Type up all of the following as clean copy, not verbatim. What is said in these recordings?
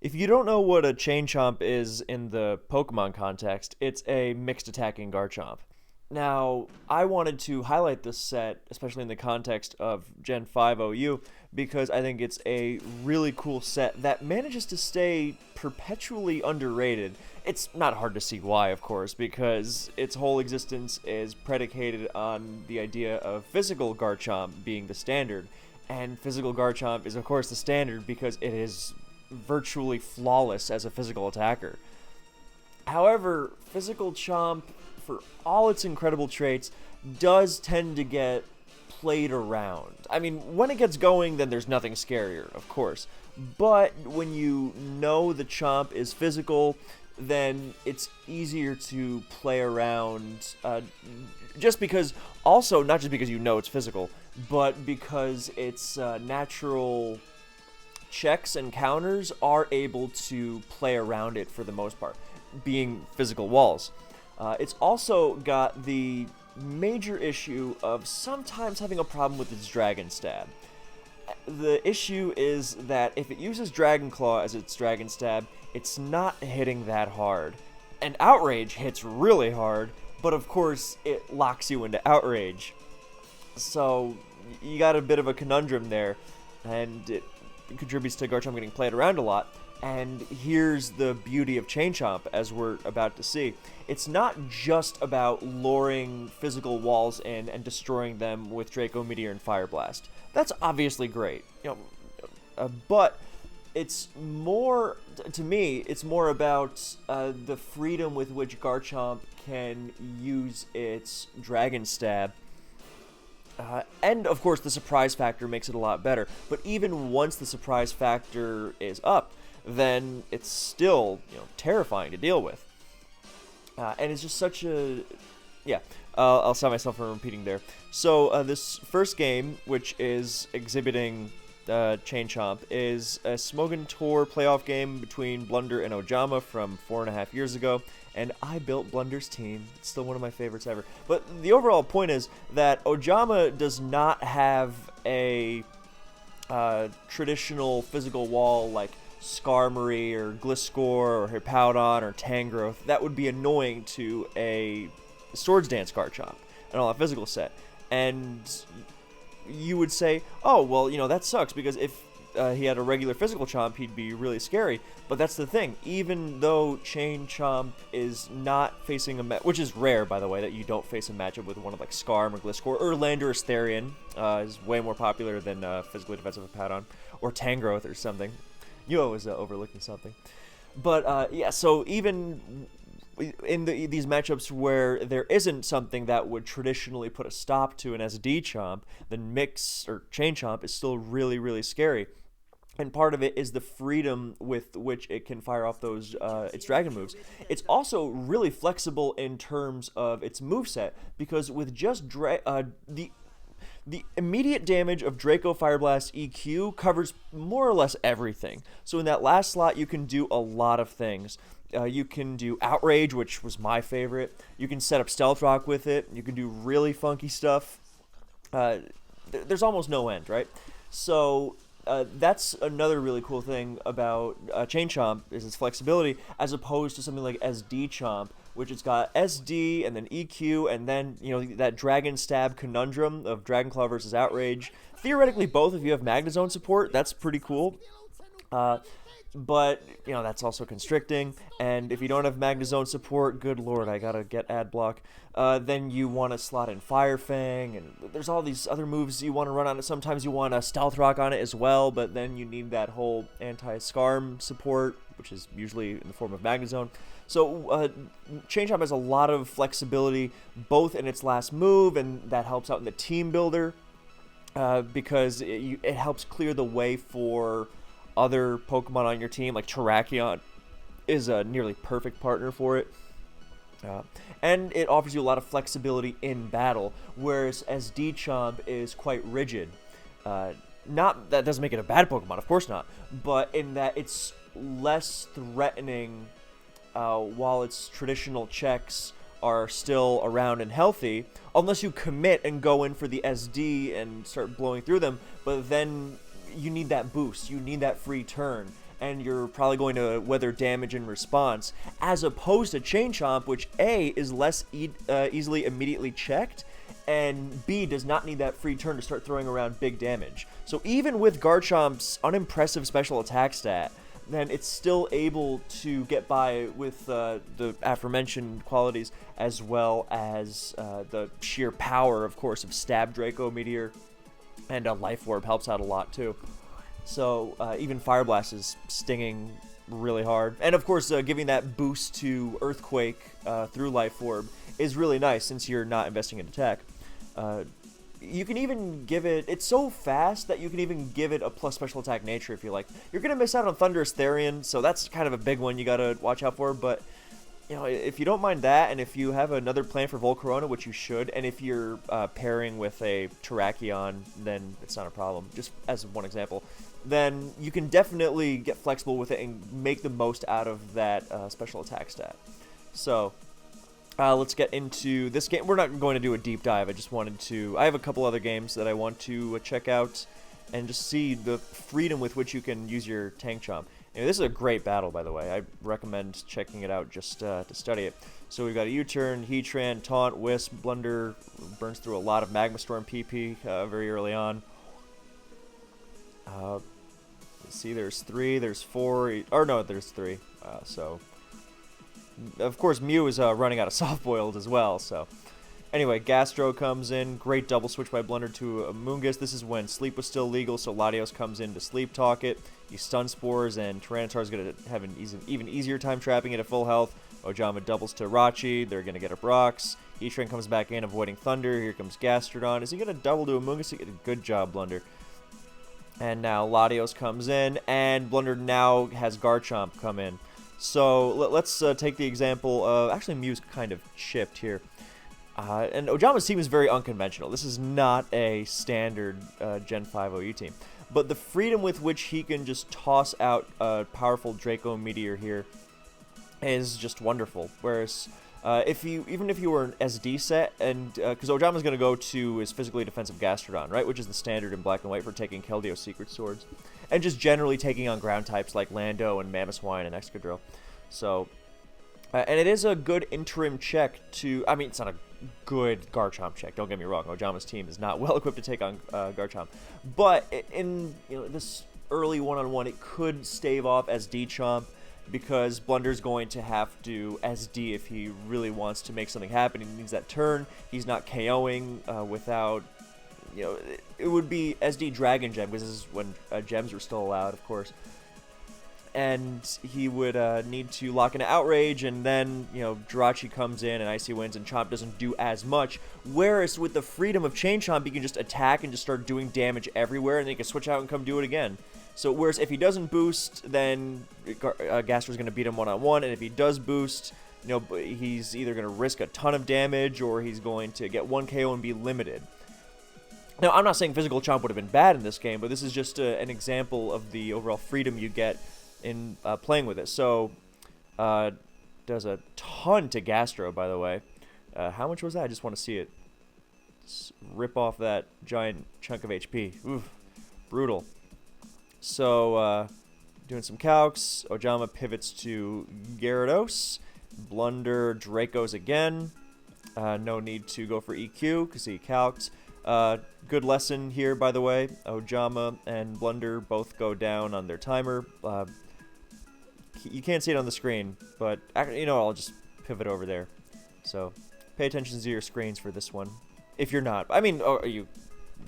If you don't know what a Chain Chomp is in the Pokemon context, it's a mixed attacking Garchomp. Now, I wanted to highlight this set, especially in the context of Gen 5 OU, because I think it's a really cool set that manages to stay perpetually underrated. It's not hard to see why, of course, because its whole existence is predicated on the idea of physical Garchomp being the standard. And physical Garchomp is, of course, the standard because it is virtually flawless as a physical attacker. However, physical Chomp, for all its incredible traits, does tend to get played around. I mean, when it gets going, then there's nothing scarier, of course. But when you know the Chomp is physical, then it's easier to play around. Just because, also, not just because you know it's physical, but because its natural checks and counters are able to play around it for the most part, being physical walls. It's also got the major issue of sometimes having a problem with its Dragon Stab. The issue is that if it uses Dragon Claw as its Dragon Stab, it's not hitting that hard. And Outrage hits really hard, but of course it locks you into Outrage. So you got a bit of a conundrum there, and it contributes to Garchomp getting played around a lot. And here's the beauty of Chain Chomp, as we're about to see. It's not just about luring physical walls in and destroying them with Draco Meteor and Fire Blast. That's obviously great, but it's more, to me, it's more about the freedom with which Garchomp can use its Dragon Stab. And, of course, the surprise factor makes it a lot better. But even once the surprise factor is up, then it's still, terrifying to deal with. And it's just such a... Yeah, I'll stop myself from repeating there. So, this first game, which is exhibiting Chain Chomp, is a Smogon Tour playoff game between Blunder and Ojama from 4.5 years ago. And I built Blunder's team. It's still one of my favorites ever. But the overall point is that Ojama does not have a traditional physical wall like Skarmory or Gliscor or Hippowdon or Tangrowth. That would be annoying to a Swords Dance Garchomp and all that physical set. And you would say, oh, well, that sucks because if he had a regular physical Chomp, he'd be really scary. But that's the thing. Even though Chain Chomp is not facing which is rare, by the way, that you don't face a matchup with one of like Skarm or Gliscor, or Landorus Therian is way more popular than physically defensive Hippowdon, or Tangrowth or something. You always overlooking something. But yeah, so even in these matchups where there isn't something that would traditionally put a stop to an SD Chomp, then Mix or Chain Chomp is still really, really scary. And part of it is the freedom with which it can fire off those its dragon moves. It's also really flexible in terms of its moveset, because with just the immediate damage of Draco Fire Blast EQ covers more or less everything. So in that last slot, you can do a lot of things. You can do Outrage, which was my favorite. You can set up Stealth Rock with it. You can do really funky stuff. There's almost no end, right? So that's another really cool thing about Chain Chomp is its flexibility, as opposed to something like SD Chomp, which it's got SD and then EQ and then that Dragon Stab conundrum of Dragon Claw versus Outrage. Theoretically, both if you have Magnezone support, that's pretty cool. But that's also constricting, and if you don't have Magnezone support, good lord, I gotta get ad block. Then you want to slot in Fire Fang, and there's all these other moves you want to run on it. Sometimes you want a Stealth Rock on it as well, but then you need that whole anti-Skarm support, which is usually in the form of Magnezone. So Chain Chomp has a lot of flexibility, both in its last move, and that helps out in the team builder, because it helps clear the way for other Pokemon on your team, like Terrakion is a nearly perfect partner for it. And it offers you a lot of flexibility in battle, whereas SD Chomp is quite rigid. Not that doesn't make it a bad Pokemon, of course not, but in that it's less threatening while its traditional checks are still around and healthy, unless you commit and go in for the SD and start blowing through them, but then you need that boost, you need that free turn, and you're probably going to weather damage in response, as opposed to Chain Chomp, which A, is less easily immediately checked, and B, does not need that free turn to start throwing around big damage. So even with Garchomp's unimpressive special attack stat, then it's still able to get by with the aforementioned qualities, as well as the sheer power, of course, of Stab Draco Meteor, and Life Orb helps out a lot too. So even Fire Blast is stinging really hard, and of course giving that boost to Earthquake through Life Orb is really nice since you're not investing in attack. You can even give it, it's so fast that you can even give it a plus special attack nature if you like. You're going to miss out on Thunderous Therian, so that's kind of a big one you got to watch out for, but you know, if you don't mind that, and if you have another plan for Volcarona, which you should, and if you're pairing with a Terrakion, then it's not a problem, just as one example, then you can definitely get flexible with it and make the most out of that special attack stat. So let's get into this game. We're not going to do a deep dive. I just wanted to... I have a couple other games that I want to check out and just see the freedom with which you can use your Tank Chomp. Anyway, this is a great battle, by the way. I recommend checking it out just to study it. So we've got a U-turn, Heatran, Taunt, Wisp, Blunder, burns through a lot of Magma Storm PP very early on. Let's see, there's 3, there's 4, or no, there's 3. So... Of course, Mew is running out of soft-boiled as well, so... Anyway, Gastro comes in. Great double switch by Blunder to Amoonguss. This is when Sleep was still legal, so Latios comes in to Sleep Talk it. You stun Spores, and Tyranitar is going to have an even easier time trapping it at full health. Ojama doubles to Rachi. They're going to get a Brox. Heatran comes back in, avoiding Thunder. Here comes Gastrodon. Is he going to double to Amoonguss? Good job, Blunder. And now Latios comes in, and Blunder now has Garchomp come in. So let's take the example of... Actually, Mew's kind of chipped here. And Ojama's team is very unconventional. This is not a standard Gen 5 OU team. But the freedom with which he can just toss out a powerful Draco Meteor here is just wonderful. Whereas, even if you were an SD set, and because Ojama's going to go to his physically defensive Gastrodon, right, which is the standard in Black and White for taking Keldeo Secret Swords, and just generally taking on ground types like Lando and Mamoswine and Excadrill. So, and it is a good interim check to... I mean, it's not a good Garchomp check, don't get me wrong. Ojama's team is not well equipped to take on Garchomp. But in this early one-on-one, it could stave off SD Chomp, because Blunder's going to have to SD if he really wants to make something happen. He needs that turn. He's not KOing without... it would be SD Dragon Gem, because this is when gems were still allowed, of course. And he would need to lock in an Outrage, and then, Jirachi comes in and Icy Winds, and Chomp doesn't do as much. Whereas with the freedom of Chain Chomp, he can just attack and just start doing damage everywhere, and then he can switch out and come do it again. So, whereas if he doesn't boost, then Gastro's going to beat him one-on-one, and if he does boost, he's either going to risk a ton of damage, or he's going to get 1 KO and be limited. Now, I'm not saying Physical Chomp would have been bad in this game, but this is just an example of the overall freedom you get in playing with it. So, does a ton to Gastro, by the way. How much was that? I just want to see it. Just rip off that giant chunk of HP. Oof, brutal. So, doing some calcs. Ojama pivots to Gyarados. Blunder Dracos again. No need to go for EQ because he calced. Good lesson here, by the way. Ojama and Blunder both go down on their timer. You can't see it on the screen, but I'll just pivot over there. So pay attention to your screens for this one. If you're not, you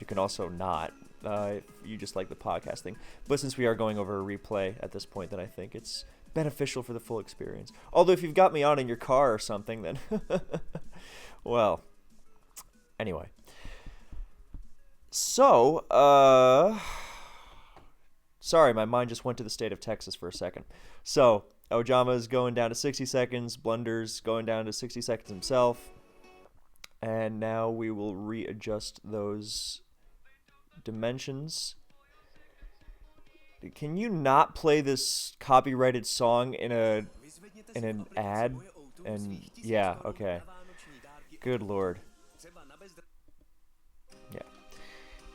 can also not. If you just like the podcasting. But since we are going over a replay at this point, then I think it's beneficial for the full experience. Although if you've got me on in your car or something, then well, anyway. So, sorry, my mind just went to the state of Texas for a second. So, Ojama's going down to 60 seconds, Blunder's going down to 60 seconds himself, and now we will readjust those dimensions. Can you not play this copyrighted song in an ad? And yeah, okay. Good lord. Yeah.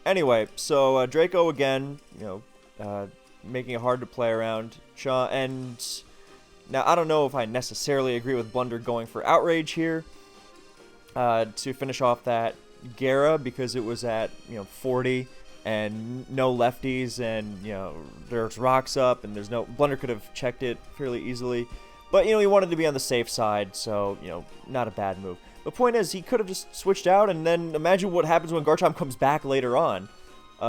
Anyway, so Draco again, making it hard to play around. And now I don't know if I necessarily agree with Blunder going for Outrage here to finish off that Gera, because it was at 40 and no lefties, and there's rocks up, and there's no Blunder could have checked it fairly easily, but he wanted to be on the safe side, so not a bad move. The point is, he could have just switched out, and then imagine what happens when Garchomp comes back later on.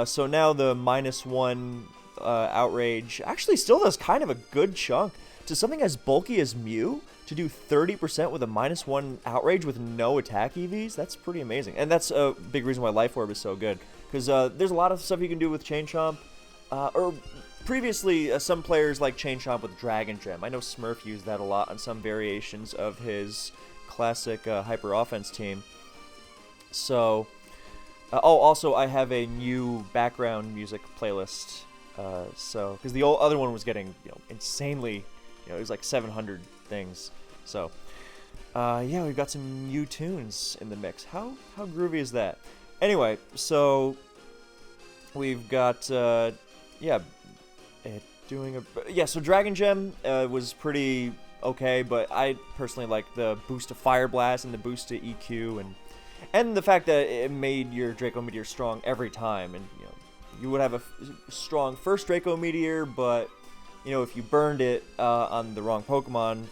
So now the -1 Outrage actually still does kind of a good chunk to something as bulky as Mew. To do 30% with a -1 Outrage with no attack EVs, that's pretty amazing. And that's a big reason why Life Orb is so good. Because there's a lot of stuff you can do with Chain Chomp. Or previously, some players like Chain Chomp with Dragon Gem. I know Smurf used that a lot on some variations of his classic Hyper Offense team. So, also I have a new background music playlist. Because the old other one was getting insanely, it was like 700 things. So, yeah, we've got some new tunes in the mix. How groovy is that? Anyway, so we've got so Dragon Gem was pretty okay, but I personally like the boost to Fire Blast and the boost to EQ, and the fact that it made your Draco Meteor strong every time, and you would have a strong first Draco Meteor, but if you burned it on the wrong Pokemon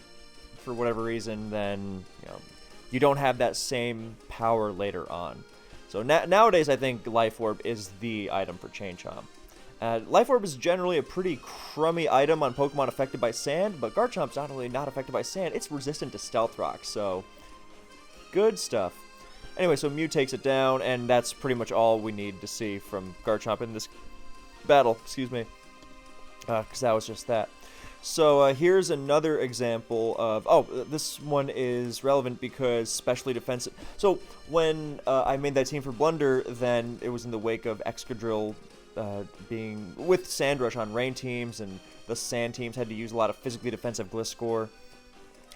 for whatever reason, then you don't have that same power later on. So nowadays, I think Life Orb is the item for Chain Chomp. Life Orb is generally a pretty crummy item on Pokemon affected by sand, but Garchomp's not only not affected by sand, it's resistant to Stealth Rock, so good stuff. Anyway, so Mew takes it down, and that's pretty much all we need to see from Garchomp in this battle, excuse me, because that was just that. So here's another example of, this one is relevant because specially defensive. So when I made that team for Blunder, then it was in the wake of Excadrill being with Sand Rush on rain teams, and the sand teams had to use a lot of physically defensive Gliscor.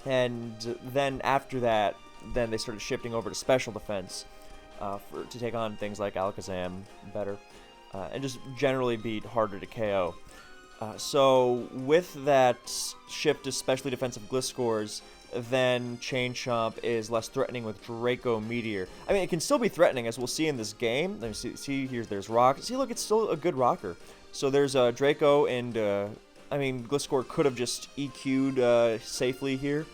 And then after that, then they started shifting over to special defense to take on things like Alakazam better, and just generally be harder to KO. So with that shift to specially defensive Gliscors, then Chain Chomp is less threatening with Draco Meteor. I mean, it can still be threatening, as we'll see in this game. Let me see here, there's Rock. See, look, it's still a good rocker. So there's Draco, and I mean, Gliscor could have just EQ'd safely here.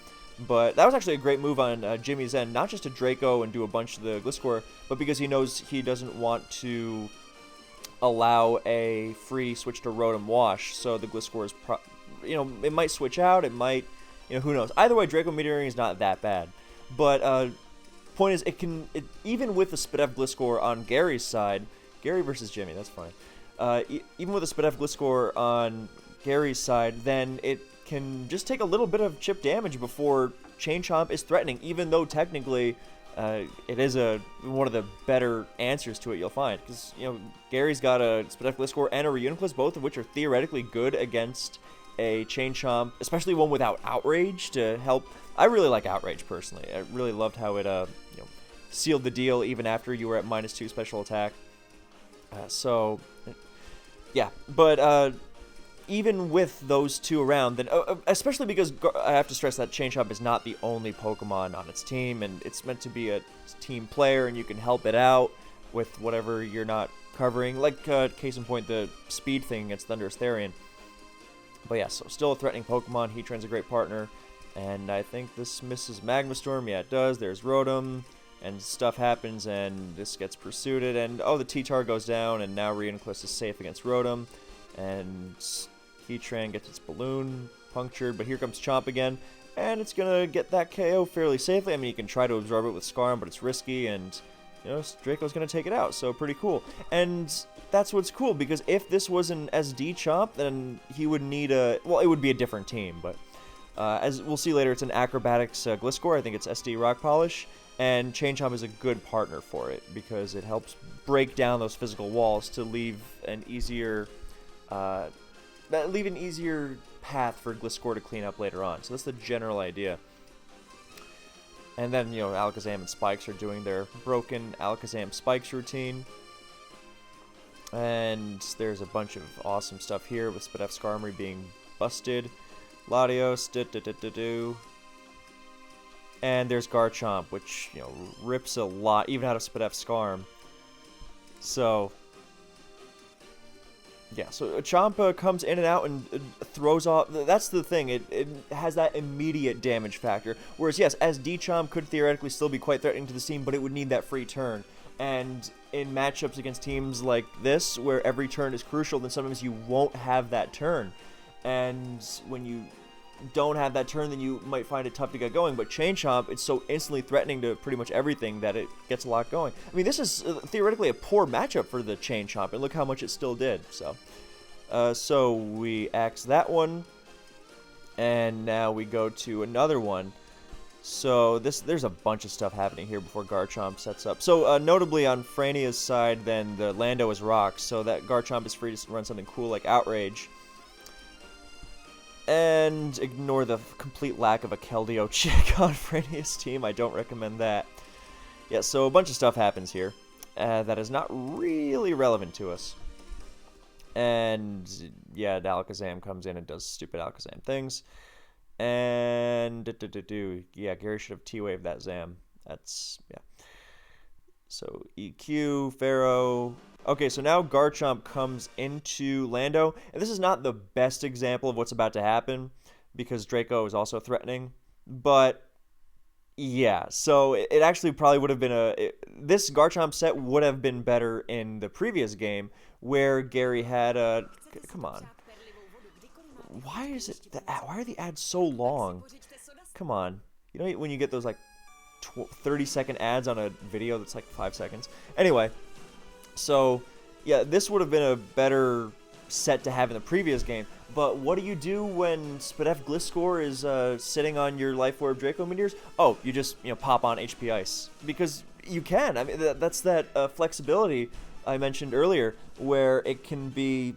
But that was actually a great move on Jimmy's end, not just to Draco and do a bunch of the Gliscor, but because he knows he doesn't want to allow a free switch to Rotom Wash, so the Gliscor is, it might switch out, it might, who knows. Either way, Draco Meteoring is not that bad. But point is, even with the Spidef Gliscor on Gary's side, Gary versus Jimmy, that's funny. Even with the Spidef Gliscor on Gary's side, then it can just take a little bit of chip damage before Chain Chomp is threatening, even though technically it is one of the better answers to it you'll find. Because, Gary's got a Spidef Gliscor and a Reuniclus, both of which are theoretically good against a Chain Chomp, especially one without Outrage to help. I really like Outrage, personally. I really loved how it sealed the deal even after you were at -2 special attack. So, yeah. But even with those two around, then especially because I have to stress that Chain Chomp is not the only Pokemon on its team, and it's meant to be a team player, and you can help it out with whatever you're not covering. Like, case in point, the speed thing against Thundurus Therian. But yeah, so still a threatening Pokemon. Heatran's a great partner, and I think this misses Magma Storm. Yeah, it does. There's Rotom, and stuff happens, and this gets pursued, and the T-Tar goes down, and now Reuniclus is safe against Rotom, and Heatran gets its balloon punctured, but here comes Chomp again, and it's gonna get that KO fairly safely. I mean, you can try to absorb it with Scarm, but it's risky, and Draco's gonna take it out, so pretty cool. And that's what's cool, because if this was an SD Chomp, then he would need it would be a different team, but as we'll see later, it's an Acrobatics Gliscor. I think it's SD Rock Polish, and Chain Chomp is a good partner for it, because it helps break down those physical walls to leave an easier path for Gliscor to clean up later on. So that's the general idea. And then, Alakazam and Spikes are doing their broken Alakazam Spikes routine. And there's a bunch of awesome stuff here with Spadef Skarmory being busted. Latios, do. And there's Garchomp, which, you know, rips a lot, even out of Spadef Skarm. So, yeah, so Chomp comes in and out and throws off. That's the thing. It has that immediate damage factor. Whereas, yes, SD Chomp could theoretically still be quite threatening to the team, but it would need that free turn. And in matchups against teams like this, where every turn is crucial, then sometimes you won't have that turn. And when you don't have that turn, then you might find it tough to get going. But Chain Chomp, it's so instantly threatening to pretty much everything that it gets a lot going. I mean, this is theoretically a poor matchup for the Chain Chomp, and look how much it still did. So we axe that one, and now we go to another one. So there's a bunch of stuff happening here before Garchomp sets up. So notably on Frania's side, then the Lando is rocks, so that Garchomp is free to run something cool like Outrage. And ignore the complete lack of a Keldeo chick on Frania's team. I don't recommend that. Yeah, so a bunch of stuff happens here that is not really relevant to us. And yeah, Alakazam comes in and does stupid Alakazam things. And yeah, Gary should have T-Waved that Zam. That's, yeah. So EQ, Pharaoh. Okay, so now Garchomp comes into Lando, and this is not the best example of what's about to happen, because Draco is also threatening, but yeah, so it actually probably would have been this Garchomp set would have been better in the previous game, where Gary had a, come on, why are the ads so long? Come on, you know when you get those like 30-second ads on a video that's like 5 seconds? Anyway. So, yeah, this would have been a better set to have in the previous game, but what do you do when Spadef Gliscor is sitting on your Life Orb Draco Meteors? Oh, you just, you know, pop on HP Ice, because you can. I mean, that's that flexibility I mentioned earlier, where it can be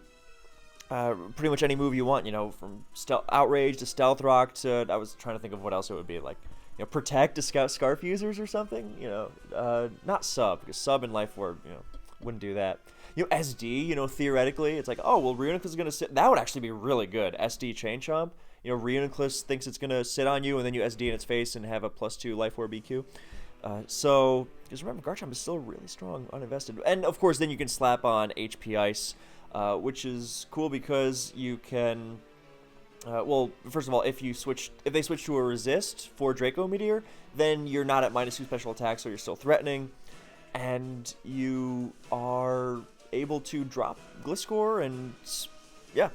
pretty much any move you want, you know, from Outrage to Stealth Rock to, I was trying to think of what else it would be, like, you know, Protect to Scarf Users or something, you know, not Sub, because Sub and Life Orb, you know, wouldn't do that. You know, SD, you know, theoretically, it's like, oh, well, Reuniclus is going to sit. That would actually be really good. SD Chain Chomp. You know, Reuniclus thinks it's going to sit on you, and then you SD in its face and have a +2 Life Orb EQ. So, just remember, Garchomp is still really strong, uninvested. And, of course, then you can slap on HP Ice, which is cool because you can... well, first of all, if they switch to a Resist for Draco Meteor, then you're not at -2 special attack, so you're still threatening. And you are able to drop Gliscor and, yeah,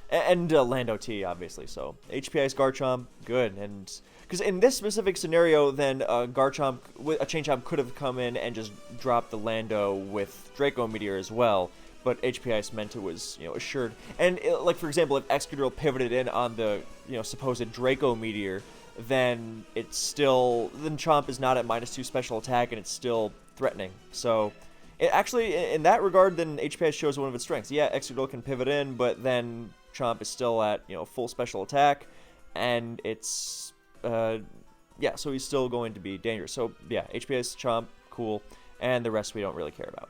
and Lando T, obviously. So HP Ice Garchomp, good. And because in this specific scenario, then Garchomp, a Chain Chomp could have come in and just dropped the Lando with Draco Meteor as well. But HP Ice meant it was, you know, assured. And like, for example, if Excadrill pivoted in on the, you know, supposed Draco Meteor, then Chomp is not at -2 special attack, and it's still threatening. So actually, in that regard, then HP Ice shows one of its strengths. Yeah, Excadrill can pivot in, but then Chomp is still at, you know, full special attack, and it's yeah, so he's still going to be dangerous. So yeah, HP Ice Chomp, cool, and the rest we don't really care about.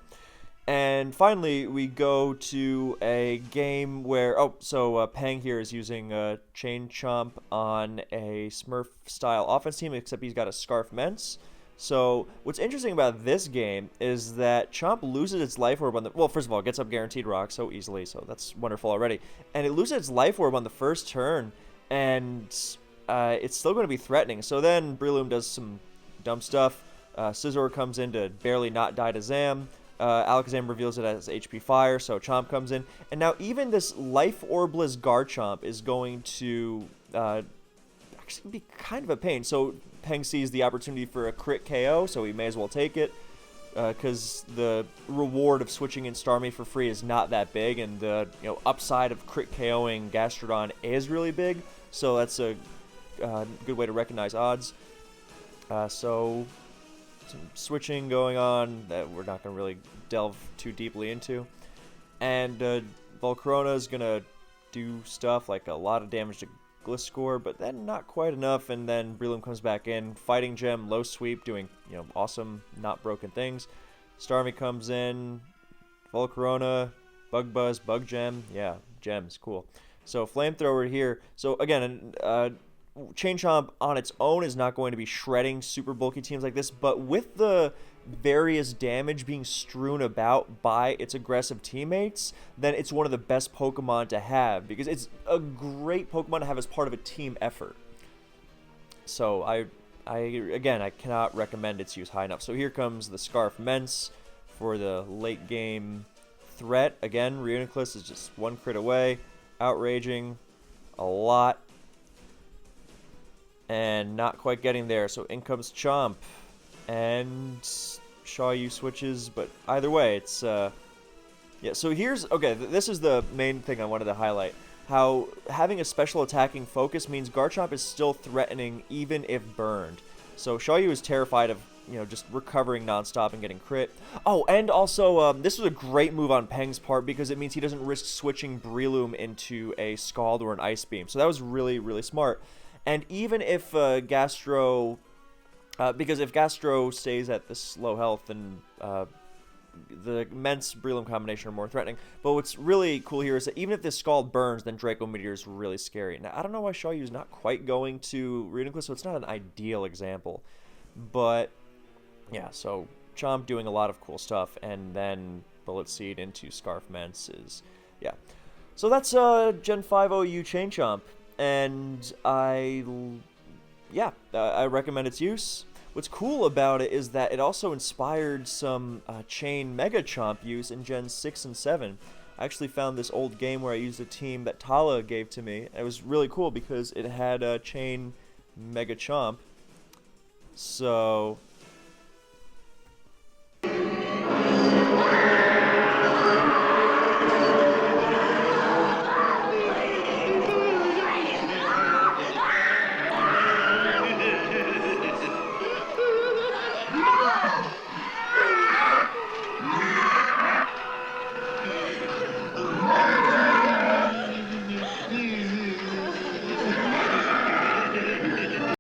And finally, we go to a game where, Pang here is using Chain Chomp on a Smurf-style offense team, except he's got a Scarf Mence. So what's interesting about this game is that Chomp loses its Life Orb on the... Well, first of all, it gets up Guaranteed Rock so easily, so that's wonderful already. And it loses its Life Orb on the first turn, and it's still going to be threatening. So then Breloom does some dumb stuff. Scizor comes in to barely not die to Zam. Alakazam reveals it as HP Fire, so Chomp comes in. And now even this Life Orbless Garchomp is going to actually be kind of a pain. So Peng sees the opportunity for a crit KO, so he may as well take it. Because the reward of switching in Starmie for free is not that big, and the upside of crit KOing Gastrodon is really big. So that's a good way to recognize odds. So some switching going on that we're not going to really delve too deeply into. And Volcarona is going to do stuff like a lot of damage to Gliscor, but then not quite enough, and then Breloom comes back in, Fighting Gem, low sweep, doing awesome, not broken things. Starmie comes in, Volcarona, Bug Buzz, Bug Gem. Yeah, gems. Cool. So Flamethrower here. So again, Chain Chomp on its own is not going to be shredding super bulky teams like this, but with the various damage being strewn about by its aggressive teammates, then it's one of the best Pokemon to have because it's a great Pokemon to have as part of a team effort. So again, I cannot recommend its use high enough. So here comes the Scarf Mence for the late game threat. Again, Reuniclus is just one crit away, outraging a lot, and not quite getting there. So in comes Chomp, and Xiaoyu switches, but either way, it's yeah. So here's okay. This is the main thing I wanted to highlight. How having a special attacking focus means Garchomp is still threatening even if burned. So Xiaoyu is terrified of, just recovering nonstop and getting crit. Oh, and also, this was a great move on Peng's part because it means he doesn't risk switching Breloom into a Scald or an Ice Beam. So that was really, really smart. And even if Gastro... because if Gastro stays at this low health, then the Mence Breloom combination are more threatening. But what's really cool here is that even if this Scald burns, then Draco Meteor is really scary. Now, I don't know why Xiaoyu is not quite going to Reuniclus, so it's not an ideal example. But, yeah, so Chomp doing a lot of cool stuff, and then Bullet Seed into Scarf Mence is, yeah. So that's Gen 5 OU Chain Chomp, and I recommend its use. What's cool about it is that it also inspired some Chain Mega Chomp use in Gen 6 and 7. I actually found this old game where I used a team that Tala gave to me. It was really cool because it had Chain Mega Chomp. So,